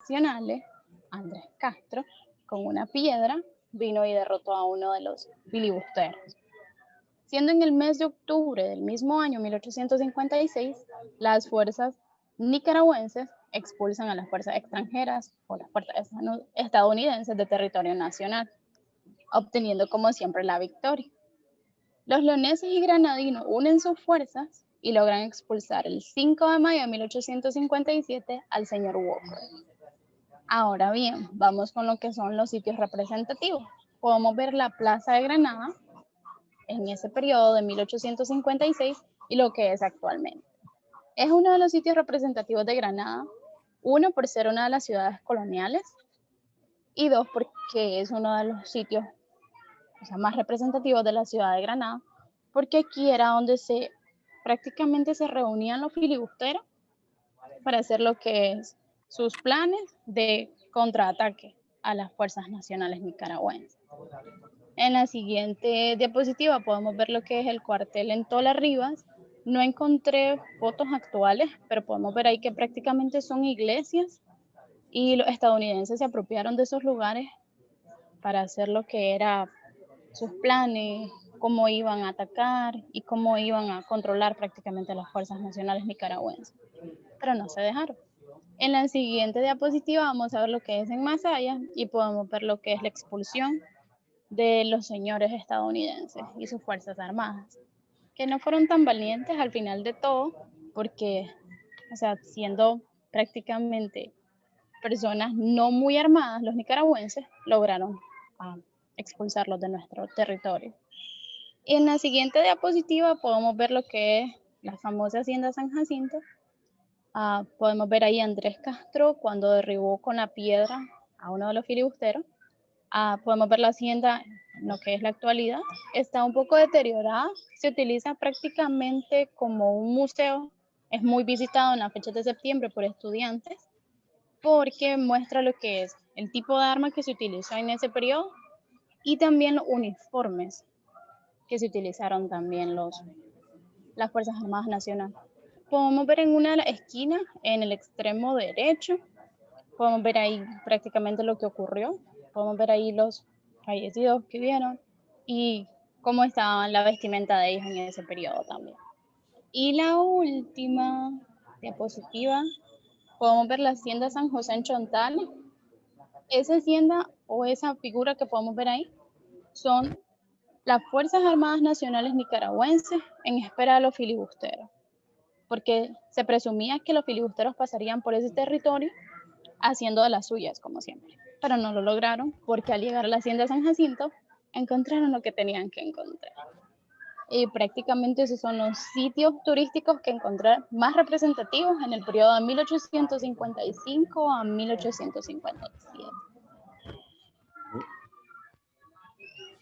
nacionales, Andrés Castro, con una piedra vino y derrotó a uno de los filibusteros. Siendo en el mes de octubre del mismo año 1856, las fuerzas nicaragüenses expulsan a las fuerzas extranjeras o las fuerzas estadounidenses de territorio nacional, obteniendo como siempre la victoria. Los leoneses y granadinos unen sus fuerzas y logran expulsar el 5 de mayo de 1857 al señor Walker. Ahora bien, vamos con lo que son los sitios representativos. Podemos ver la Plaza de Granada en ese periodo de 1856 y lo que es actualmente. Es uno de los sitios representativos de Granada, uno por ser una de las ciudades coloniales y dos porque es uno de los sitios, o sea, más representativos de la ciudad de Granada, porque aquí era donde prácticamente se reunían los filibusteros para hacer lo que es sus planes de contraataque a las fuerzas nacionales nicaragüenses. En la siguiente diapositiva podemos ver lo que es el cuartel en Tola Rivas. No encontré fotos actuales, pero podemos ver ahí que prácticamente son iglesias y los estadounidenses se apropiaron de esos lugares para hacer lo que era sus planes, cómo iban a atacar y cómo iban a controlar prácticamente las fuerzas nacionales nicaragüenses. Pero no se dejaron. En la siguiente diapositiva vamos a ver lo que es en Masaya y podemos ver lo que es la expulsión de los señores estadounidenses y sus fuerzas armadas, que no fueron tan valientes al final de todo, porque, o sea, siendo prácticamente personas no muy armadas, los nicaragüenses lograron expulsarlos de nuestro territorio. Y en la siguiente diapositiva podemos ver lo que es la famosa hacienda San Jacinto. Podemos ver ahí a Andrés Castro cuando derribó con la piedra a uno de los filibusteros. Podemos ver la hacienda, lo que es la actualidad, está un poco deteriorada, se utiliza prácticamente como un museo, es muy visitado en las fechas de septiembre por estudiantes, porque muestra lo que es el tipo de arma que se utilizó en ese periodo y también los uniformes que se utilizaron también las Fuerzas Armadas Nacionales. Podemos ver en una de las esquinas, en el extremo derecho, podemos ver ahí prácticamente lo que ocurrió, podemos ver ahí los fallecidos que vieron y cómo estaba la vestimenta de ellos en ese periodo también. Y la última diapositiva, podemos ver la hacienda San José en Chontales. Esa hacienda o esa figura que podemos ver ahí son las Fuerzas Armadas Nacionales Nicaragüenses en espera de los filibusteros, porque se presumía que los filibusteros pasarían por ese territorio haciendo de las suyas, como siempre. Pero no lo lograron porque al llegar a la hacienda San Jacinto encontraron lo que tenían que encontrar. Y prácticamente esos son los sitios turísticos que encontré más representativos en el periodo de 1855 a 1857.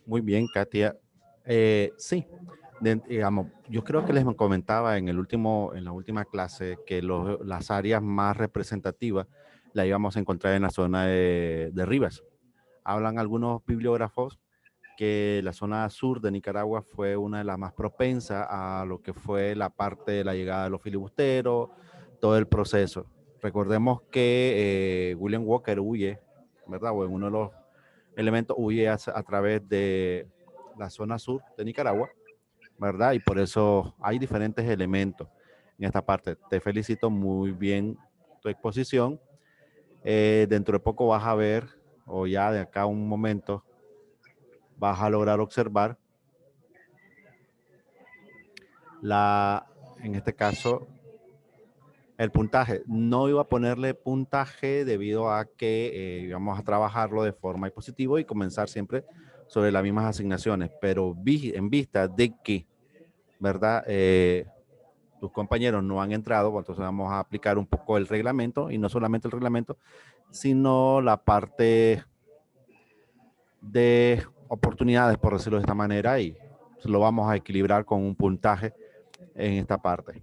Muy bien, Katia. Sí, digamos, yo creo que les comentaba en la última clase que las áreas más representativas las íbamos a encontrar en la zona de Rivas. Hablan algunos bibliógrafos que la zona sur de Nicaragua fue una de las más propensas a lo que fue la parte de la llegada de los filibusteros, todo el proceso. Recordemos que William Walker huye, ¿verdad? O en uno de los elementos huye a través de la zona sur de Nicaragua, ¿verdad? Y por eso hay diferentes elementos en esta parte. Te felicito muy bien tu exposición. Dentro de poco vas a ver, o ya de acá a un momento, vas a lograr observar en este caso, el puntaje. No iba a ponerle puntaje debido a que íbamos a trabajarlo de forma positiva y comenzar siempre sobre las mismas asignaciones, pero en vista de que, ¿verdad? Tus compañeros no han entrado, pues entonces vamos a aplicar un poco el reglamento y no solamente el reglamento, sino la parte de oportunidades, por decirlo de esta manera, y lo vamos a equilibrar con un puntaje en esta parte.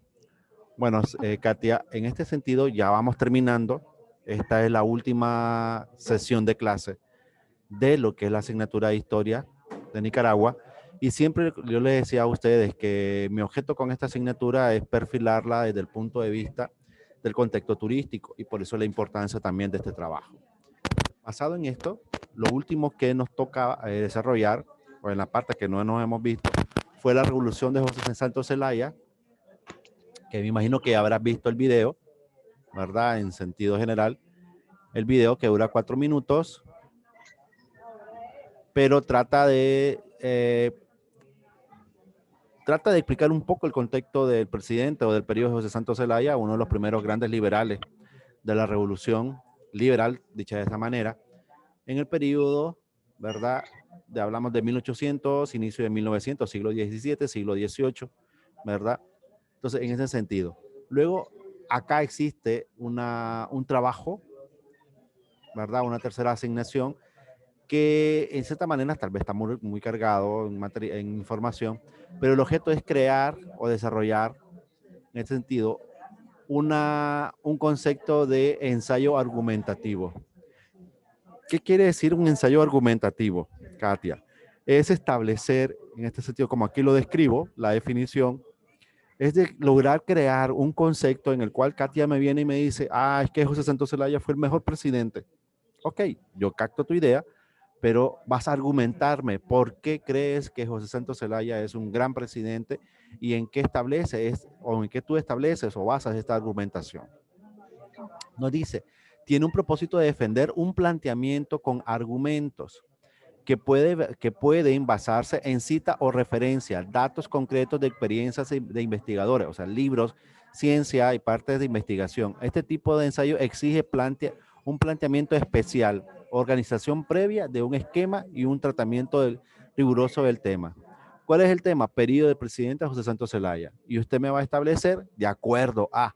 Bueno, Katia, en este sentido ya vamos terminando. Esta es la última sesión de clase de lo que es la asignatura de Historia de Nicaragua. Y siempre yo les decía a ustedes que mi objeto con esta asignatura es perfilarla desde el punto de vista del contexto turístico y por eso la importancia también de este trabajo. Basado en esto, lo último que nos toca desarrollar, o en la parte que no nos hemos visto, fue la revolución de José Santos Zelaya, que me imagino que habrás visto el video, ¿verdad? En sentido general, el video que dura 4 minutos, pero trata de explicar un poco el contexto del presidente o del periodo de José Santos Zelaya, uno de los primeros grandes liberales de la revolución liberal, dicha de esa manera, en el periodo, ¿verdad? Hablamos de 1800, inicio de 1900, siglo XVII, siglo XVIII, ¿verdad? Entonces, en ese sentido. Luego, acá existe un trabajo, ¿verdad? Una tercera asignación que en cierta manera tal vez está muy cargado en información, pero el objeto es crear o desarrollar, en este sentido, un concepto de ensayo argumentativo. ¿Qué quiere decir un ensayo argumentativo, Katia? Es establecer, en este sentido, como aquí lo describo, la definición, es de lograr crear un concepto en el cual Katia me viene y me dice, es que José Santos Zelaya fue el mejor presidente. Ok, yo capto tu idea, pero vas a argumentarme por qué crees que José Santos Zelaya es un gran presidente y en qué o en qué tú estableces o basas esta argumentación. Nos dice, tiene un propósito de defender un planteamiento con argumentos que pueden basarse en cita o referencia, datos concretos de experiencias de investigadores, o sea, libros, ciencia y partes de investigación. Este tipo de ensayo exige un planteamiento especial, organización previa de un esquema y un tratamiento riguroso del tema. ¿Cuál es el tema? Periodo del presidente José Santos Zelaya. Y usted me va a establecer, de acuerdo a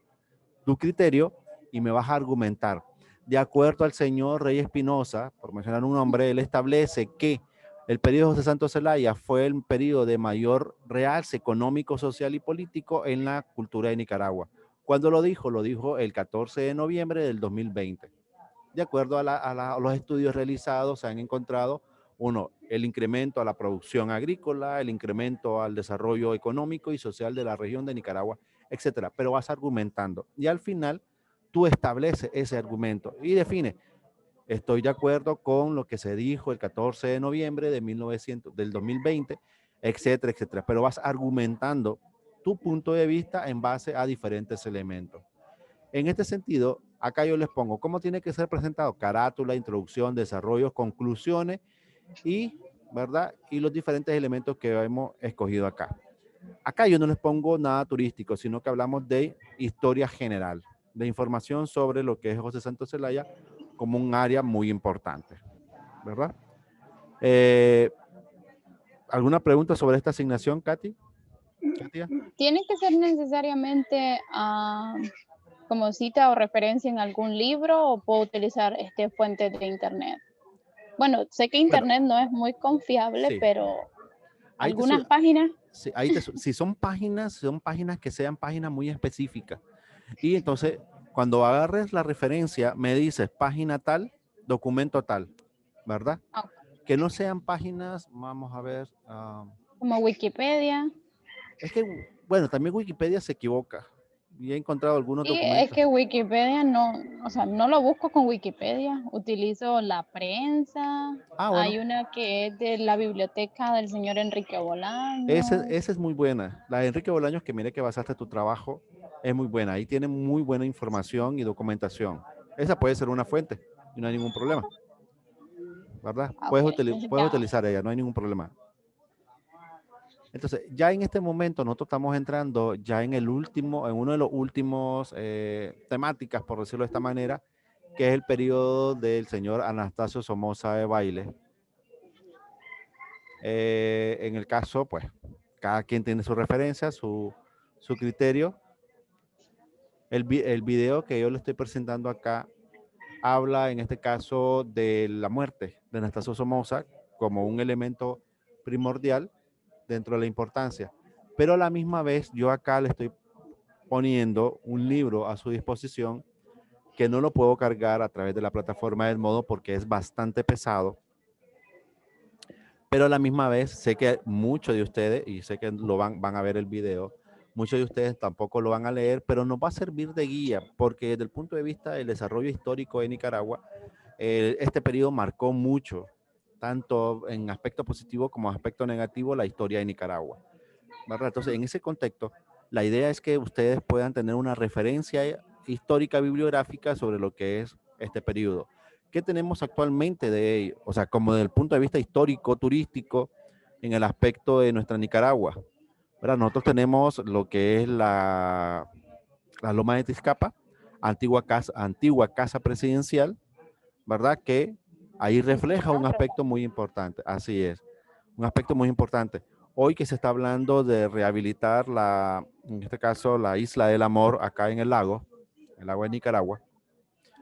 tu criterio, y me vas a argumentar. De acuerdo al señor Rey Espinosa, por mencionar un nombre, él establece que el periodo de José Santos Zelaya fue el periodo de mayor realce económico, social y político en la cultura de Nicaragua. ¿Cuándo lo dijo? Lo dijo el 14 de noviembre del 2020. De acuerdo a los estudios realizados, se han encontrado, uno, el incremento a la producción agrícola, el incremento al desarrollo económico y social de la región de Nicaragua, etcétera. Pero vas argumentando y al final tú estableces ese argumento y define, estoy de acuerdo con lo que se dijo el 14 de noviembre del 2020, etcétera, etcétera. Pero vas argumentando tu punto de vista en base a diferentes elementos. En este sentido, acá yo les pongo cómo tiene que ser presentado: carátula, introducción, desarrollo, conclusiones y, ¿verdad? Y los diferentes elementos que hemos escogido acá. Acá yo no les pongo nada turístico, sino que hablamos de historia general, de información sobre lo que es José Santos Zelaya como un área muy importante, ¿verdad? ¿Alguna pregunta sobre esta asignación, Katy? ¿Katia? ¿Tiene que ser necesariamente como cita o referencia en algún libro o puedo utilizar fuentes de internet? Bueno, sé que Bueno, internet no es muy confiable, sí. pero Ahí algunas páginas. sí, si son páginas que sean páginas muy específicas. Y entonces, cuando agarres la referencia, me dices página tal, documento tal, ¿verdad? Que no sean páginas, vamos a ver. Como Wikipedia. Es que, bueno, también Wikipedia se equivoca. Y he encontrado algunos Sí, es documentos. que Wikipedia no, o sea, no lo busco con Wikipedia, utilizo la prensa. Bueno. Hay una que es de la biblioteca del señor Enrique Esa Bolaños. es muy buena. La de Enrique Bolaños, que mire que basaste tu trabajo, es muy buena. Ahí tiene muy buena información y documentación. Esa puede ser una fuente y no hay ningún problema, ¿verdad? Puedes Entonces utilizar ella, no hay ningún problema. Entonces, ya en este momento nosotros estamos entrando ya en uno de los últimos temáticas, por decirlo de esta manera, que es el periodo del señor Anastasio Somoza de Baile. En el caso, pues, cada quien tiene su referencia, su criterio. El video que yo le estoy presentando acá habla, en este caso, de la muerte de Anastasio Somoza como un elemento primordial dentro de la importancia. Pero a la misma vez, yo acá le estoy poniendo un libro a su disposición que no lo puedo cargar a través de la plataforma del modo porque es bastante pesado. Pero a la misma vez sé que muchos de ustedes, y sé que van a ver el video, Muchos de ustedes tampoco lo van a leer, pero nos va a servir de guía, porque desde el punto de vista del desarrollo histórico de Nicaragua, este periodo marcó mucho, tanto en aspecto positivo como aspecto negativo, la historia de Nicaragua, ¿verdad? Entonces, en ese contexto, la idea es que ustedes puedan tener una referencia histórica bibliográfica sobre lo que es este periodo. ¿Qué tenemos actualmente de ello? O sea, como desde el punto de vista histórico, turístico, en el aspecto de nuestra Nicaragua, ¿verdad? Nosotros tenemos lo que es la Loma de Tizcapa, antigua casa presidencial, ¿verdad? Que ahí Sí, sí, refleja lo un aspecto muy importante. Así es, un aspecto muy importante. Hoy que se está hablando de rehabilitar en este caso, la Isla del Amor acá en el lago de Nicaragua.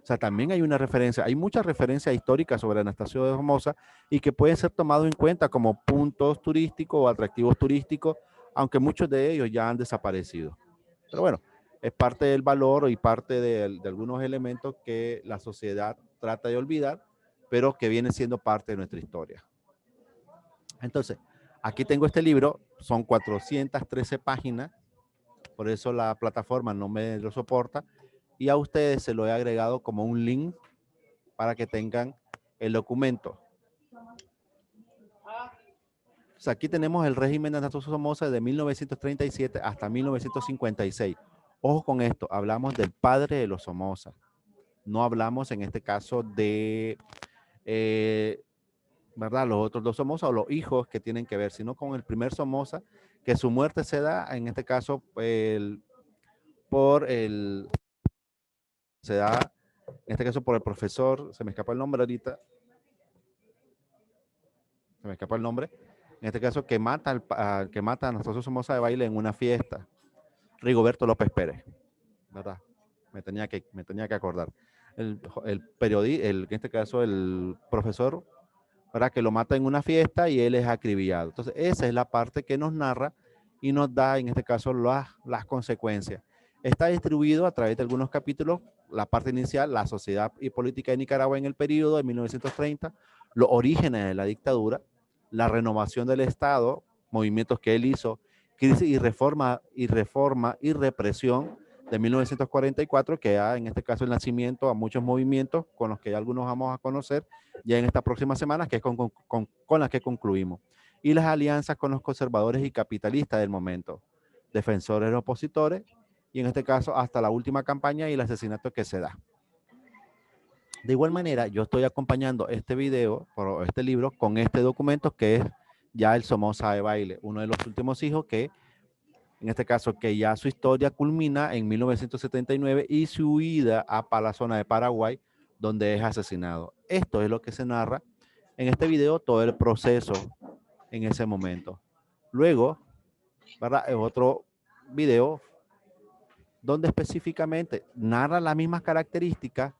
O sea, también hay una referencia, hay muchas referencias históricas sobre Anastasio de Somoza y que puede ser tomado en cuenta como puntos turísticos o atractivos turísticos, aunque muchos de ellos ya han desaparecido. Pero bueno, es parte del valor y parte de algunos elementos que la sociedad trata de olvidar, pero que viene siendo parte de nuestra historia. Entonces, aquí tengo este libro, son 413 páginas, por eso la plataforma no me lo soporta, y a ustedes se lo he agregado como un link para que tengan el documento. O sea, aquí tenemos el régimen de Anastasio Somoza de 1937 hasta 1956. Ojo con esto, hablamos del padre de los Somoza. No hablamos en este caso de, ¿verdad? Los otros dos Somoza o los hijos que tienen que ver, sino con el primer Somoza, que su muerte se da, en este caso, se da, en este caso por el profesor, se me escapa el nombre ahorita, se me escapa el nombre, en este caso que mata a Anastasio Somoza de Baile en una fiesta, Rigoberto López Pérez, ¿verdad? Me tenía que acordar. El periodista, en este caso el profesor, ¿verdad? Que lo mata en una fiesta y él es acribillado. Entonces, esa es la parte que nos narra y nos da, en este caso, las consecuencias. Está distribuido a través de algunos capítulos, la parte inicial, la sociedad y política de Nicaragua en el periodo de 1930, los orígenes de la dictadura, la renovación del Estado, movimientos que él hizo, crisis y represión de 1944, que da en este caso el nacimiento a muchos movimientos con los que ya algunos vamos a conocer ya en estas próximas semanas, que es con las que concluimos. Y las alianzas con los conservadores y capitalistas del momento, defensores y opositores, y en este caso hasta la última campaña y el asesinato que se da. De igual manera, yo estoy acompañando este video, o este libro, con este documento que es ya el Somoza de Baile, uno de los últimos hijos que, en este caso, que ya su historia culmina en 1979 y su huida a la zona de Paraguay, donde es asesinado. Esto es lo que se narra en este video, todo el proceso en ese momento. Luego, ¿verdad? En otro video donde específicamente narra las mismas características,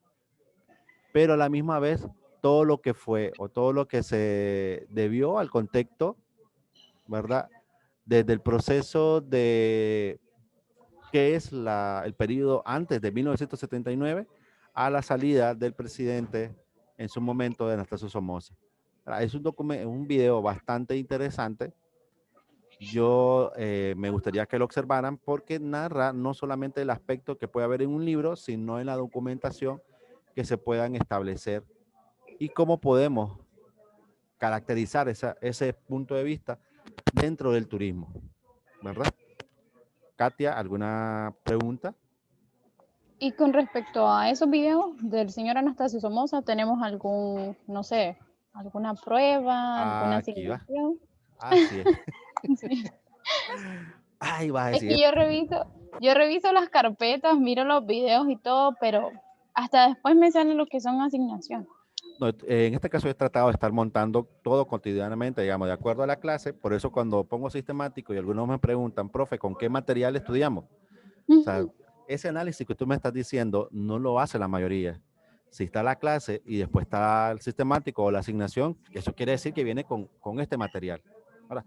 pero a la misma vez todo lo que fue o todo lo que se debió al contexto, ¿verdad? Desde el proceso de qué es el periodo antes de 1979 a la salida del presidente en su momento de Anastasio Somoza. Es un video bastante interesante. Yo me gustaría que lo observaran porque narra no solamente el aspecto que puede haber en un libro, sino en la documentación que se puedan establecer y cómo podemos caracterizar ese punto de vista dentro del turismo, ¿verdad? Katia, ¿alguna pregunta? Y con respecto a esos videos del señor Anastasio Somoza, ¿tenemos algún, no sé, alguna prueba, alguna Aquí va. asignación? Así es. Sí. Ay, vas a Es decir. que yo reviso las carpetas, miro los videos y todo, pero hasta después me salen lo que son asignaciones. No, en este caso he tratado de estar montando todo cotidianamente, digamos, de acuerdo a la clase. Por eso cuando pongo sistemático y algunos me preguntan, profe, ¿con qué material estudiamos? O sea, ese análisis que tú me estás diciendo no lo hace la mayoría. Si está la clase y después está el sistemático o la asignación, eso quiere decir que viene con este material. Ahora,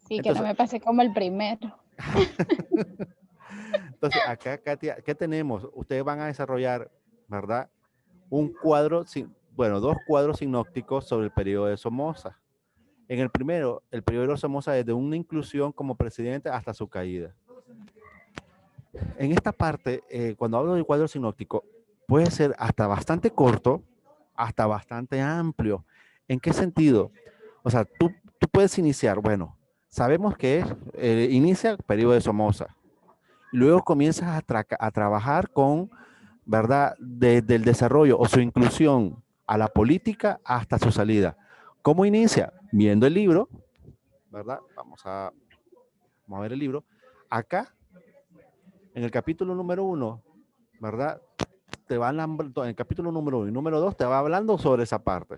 Sí, que no entonces, me pasé como el primero. entonces, acá, Katia, ¿qué tenemos? Ustedes van a desarrollar, ¿verdad? Un cuadro, bueno, dos cuadros sinópticos sobre el periodo de Somoza. En el primero, el periodo de Somoza desde una inclusión como presidente hasta su caída. En esta parte, cuando hablo del cuadro sinóptico, puede ser hasta bastante corto, hasta bastante amplio. ¿En qué sentido? O sea, tú puedes iniciar, bueno, sabemos que inicia el periodo de Somoza. Luego comienzas a trabajar con, ¿verdad? Desde el desarrollo o su inclusión a la política hasta su salida. ¿Cómo inicia? Viendo el libro, ¿verdad? Vamos a ver el libro. Acá, en el capítulo número 1, ¿verdad? En el capítulo número 1 y número 2 te va hablando sobre esa parte,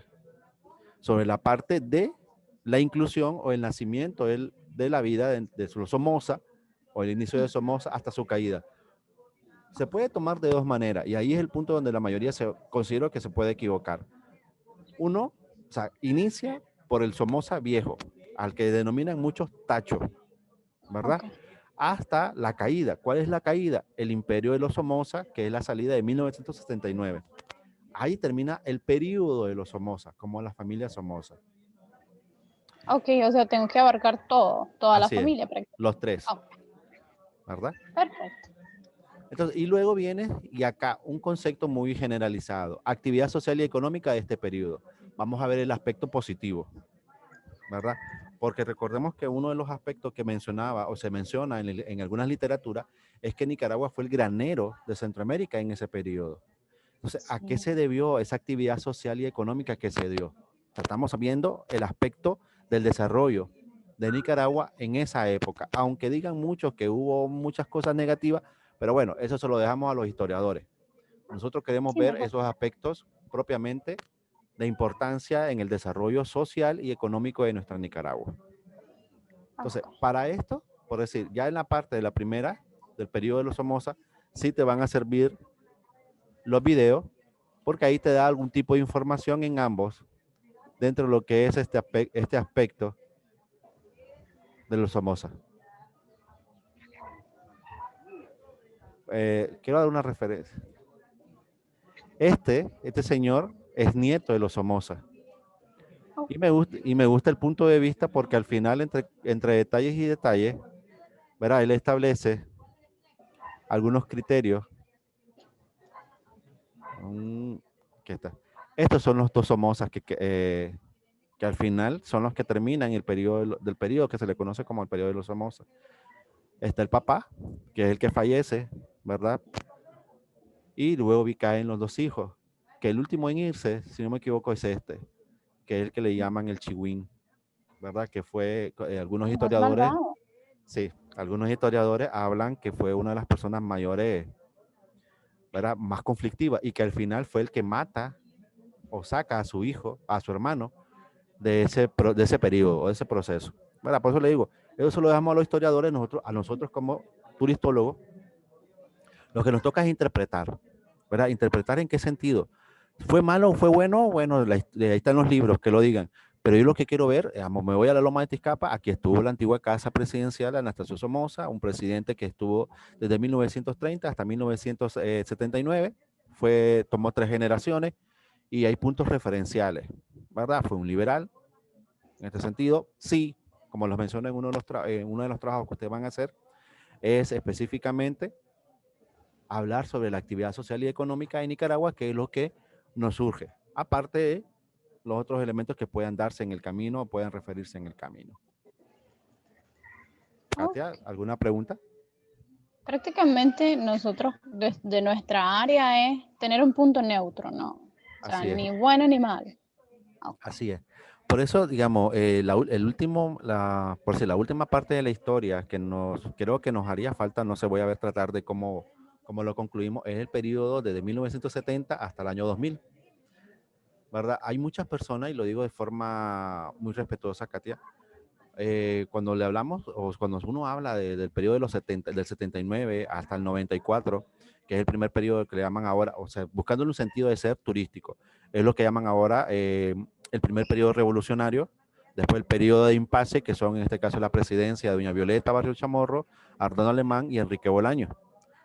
sobre la parte de la inclusión o el nacimiento de la vida de Somoza o el inicio de Somoza hasta su caída. Se puede tomar de dos maneras y ahí es el punto donde la mayoría considero que se puede equivocar. Uno, o sea, inicia por el Somoza viejo, al que denominan muchos tachos, ¿verdad? Ok. Hasta la caída. ¿Cuál es la caída? El imperio de los Somoza, que es la salida de 1979. Ahí termina el periodo de los Somoza, como la familia Somoza. Ok, o sea, tengo que abarcar todo, toda la Así es, familia prácticamente. los tres, Ok, ¿verdad? perfecto. Entonces, y luego viene, y acá, un concepto muy generalizado, actividad social y económica de este periodo. Vamos a ver el aspecto positivo, ¿verdad? Porque recordemos que uno de los aspectos que mencionaba o se menciona en algunas literaturas es que Nicaragua fue el granero de Centroamérica en ese periodo. Entonces, ¿a qué Sí, se debió esa actividad social y económica que se dio? Estamos viendo el aspecto del desarrollo de Nicaragua en esa época, aunque digan muchos que hubo muchas cosas negativas, pero bueno, eso se lo dejamos a los historiadores. Nosotros queremos sí, ver mejor. esos aspectos propiamente de importancia en el desarrollo social y económico de nuestra Nicaragua. Entonces, Ok. para esto, por decir, ya en la parte de la primera, del periodo de los Somoza, sí te van a servir los videos, porque ahí te da algún tipo de información en ambos, dentro de lo que es este aspecto de los Somoza. Quiero dar una referencia. Este señor es nieto de los Somoza. Ok. Y me gusta el punto de vista porque al final, entre detalles y detalles, ¿verdad? Él establece algunos criterios. ¿Qué está? Estos son los dos Somozas que al final son los que terminan el periodo del periodo que se le conoce como el periodo de los Somoza. Está el papá, que es el que fallece, ¿verdad? Y luego caen los dos hijos, que el último en irse, si no me equivoco, es que es el que le llaman el Chihuín, ¿verdad? Que fue, algunos El más historiadores, malvado. sí, algunos historiadores hablan que fue una de las personas mayores, ¿verdad? Más conflictivas y que al final fue el que mata o saca a su hijo, a su hermano, de ese periodo o de ese proceso. ¿Verdad? Por eso le digo, eso se lo dejamos a los historiadores, a nosotros como turistólogos, lo que nos toca es interpretar, ¿verdad? Interpretar en qué sentido. ¿Fue malo o fue bueno? Bueno, ahí están los libros que lo digan. Pero yo lo que quiero ver, digamos, me voy a la Loma de Tizcapa, aquí estuvo la antigua casa presidencial de Anastasio Somoza, un presidente que estuvo desde 1930 hasta 1979, tomó 3 generaciones y hay puntos referenciales, ¿verdad? Fue un liberal, en este sentido, sí, como los mencioné en uno de los trabajos que ustedes van a hacer, es específicamente hablar sobre la actividad social y económica de Nicaragua, que es lo que nos surge, aparte de los otros elementos que puedan darse en el camino o puedan referirse en el camino. Katia, Ok. ¿alguna pregunta? Prácticamente nosotros desde nuestra área es tener un punto neutro, ¿no? O sea, Así es, ni bueno ni malo. Ok. así es. Por eso, digamos, por si la última parte de la historia que creo que nos haría falta, no sé, voy a ver tratar de cómo lo concluimos, es el periodo desde 1970 hasta el año 2000. ¿Verdad? Hay muchas personas, y lo digo de forma muy respetuosa, Katia, cuando le hablamos, o cuando uno habla del periodo de los 70, del 79 hasta el 94, que es el primer periodo que le llaman ahora, o sea, buscándole un sentido de ser turístico, es lo que llaman ahora el primer periodo revolucionario, después el periodo de impasse, que son en este caso la presidencia de doña Violeta Barrio Chamorro, Ardón Alemán y Enrique Bolaño.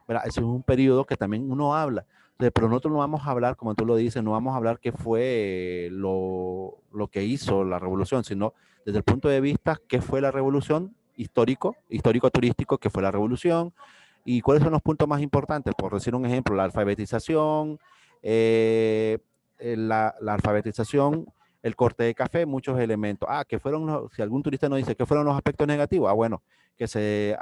¿Verdad? Ese es un periodo que también uno habla. Entonces, pero nosotros no vamos a hablar, como tú lo dices, no vamos a hablar qué fue lo que hizo la revolución, sino desde el punto de vista qué fue la revolución histórico-turístico que fue la revolución. ¿Y cuáles son los puntos más importantes? Por decir un ejemplo, la alfabetización, la alfabetización, el corte de café, muchos elementos. Si algún turista nos dice que fueron los aspectos negativos, bueno, que se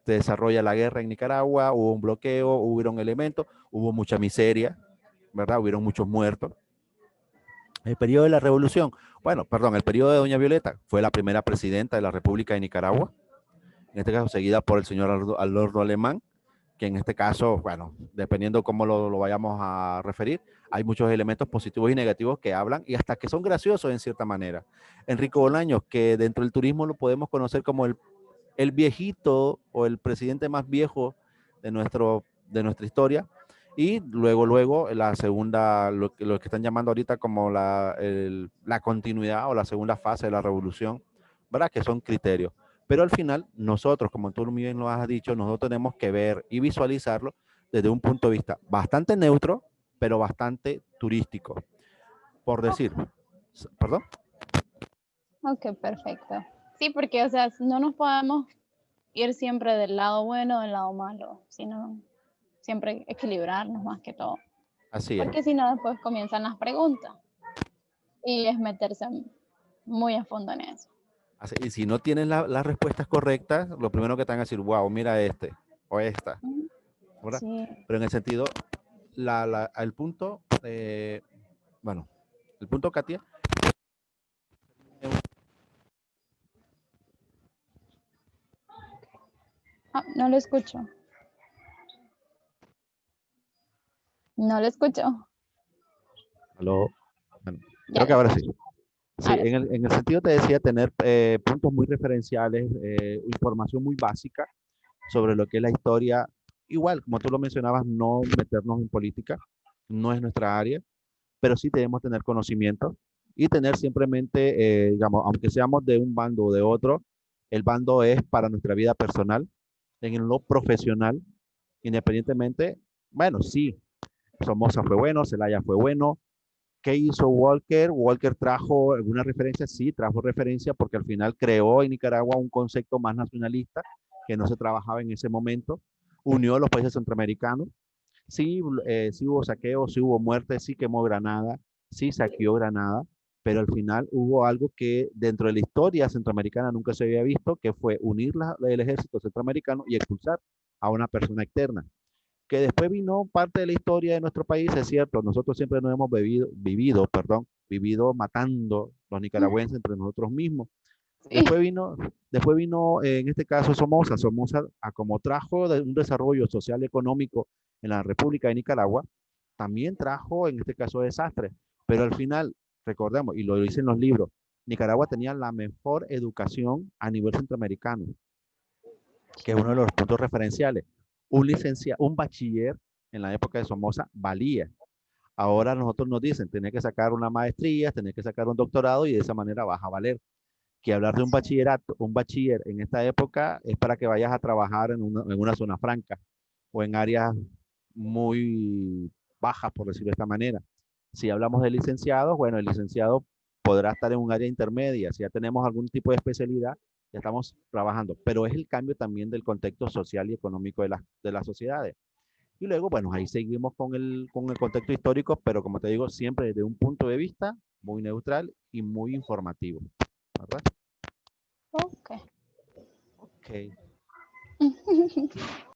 desarrolla la guerra en Nicaragua, hubo un bloqueo, hubieron elementos, hubo mucha miseria, ¿verdad? Hubieron muchos muertos. El periodo de la revolución, el periodo de Doña Violeta, fue la primera presidenta de la República de Nicaragua, en este caso seguida por el señor Alordo Alemán, que en este caso, dependiendo cómo lo vayamos a referir, hay muchos elementos positivos y negativos que hablan y hasta que son graciosos en cierta manera. Enrique Bolaños, que dentro del turismo lo podemos conocer como el viejito o el presidente más viejo de nuestra historia, y luego la segunda, lo que están llamando ahorita como la continuidad o la segunda fase de la revolución, ¿verdad? Que son criterios. Pero al final, nosotros, como tú bien lo has dicho, nosotros tenemos que ver y visualizarlo desde un punto de vista bastante neutro, pero bastante turístico. Por decir, ¿perdón? Ok, perfecto. Sí, porque, o sea, no nos podemos ir siempre del lado bueno o del lado malo, sino siempre equilibrarnos más que todo. Así es. Porque si no, después comienzan las preguntas y es meterse muy a fondo en eso. Y si no tienes las respuestas correctas, lo primero que te van a decir, wow, mira este o esta, ¿verdad? Sí. Pero en el sentido, el punto, Katia. No lo escucho. No lo escucho. Aló. Bueno, Ya creo que lo ahora escucho. sí. Sí, Ahora sí. en el sentido te decía tener puntos muy referenciales, información muy básica sobre lo que es la historia. Igual, como tú lo mencionabas, no meternos en política, no es nuestra área, pero sí debemos tener conocimiento y tener simplemente, digamos, aunque seamos de un bando o de otro, el bando es para nuestra vida personal, en lo profesional, independientemente, sí, Somoza fue bueno, Zelaya fue bueno. ¿Qué hizo Walker? Walker trajo alguna referencia, sí, trajo referencia porque al final creó en Nicaragua un concepto más nacionalista que no se trabajaba en ese momento, unió a los países centroamericanos. Sí, sí hubo saqueos, sí hubo muertes, sí quemó Granada, sí saqueó Granada, pero al final hubo algo que dentro de la historia centroamericana nunca se había visto, que fue unir el ejército centroamericano y expulsar a una persona externa. Que después vino parte de la historia de nuestro país, es cierto, nosotros siempre nos hemos vivido matando los nicaragüenses entre nosotros mismos. Sí. Después vino en este caso Somoza como trajo un desarrollo social y económico en la República de Nicaragua, también trajo en este caso desastres, pero al final, recordemos, y lo dicen los libros, Nicaragua tenía la mejor educación a nivel centroamericano, que es uno de los puntos referenciales. Un bachiller en la época de Somoza valía. Ahora nosotros nos dicen, tenés que sacar una maestría, tenés que sacar un doctorado y de esa manera vas a valer. Que hablar de un bachiller en esta época es para que vayas a trabajar en una zona franca o en áreas muy bajas, por decirlo de esta manera. Si hablamos de licenciados, bueno, el licenciado podrá estar en un área intermedia. Si ya tenemos algún tipo de especialidad, ya estamos trabajando. Pero es el cambio también del contexto social y económico de las sociedades. Y luego, bueno, ahí seguimos con el contexto histórico, pero como te digo, siempre desde un punto de vista muy neutral y muy informativo, ¿verdad? Ok. Ok.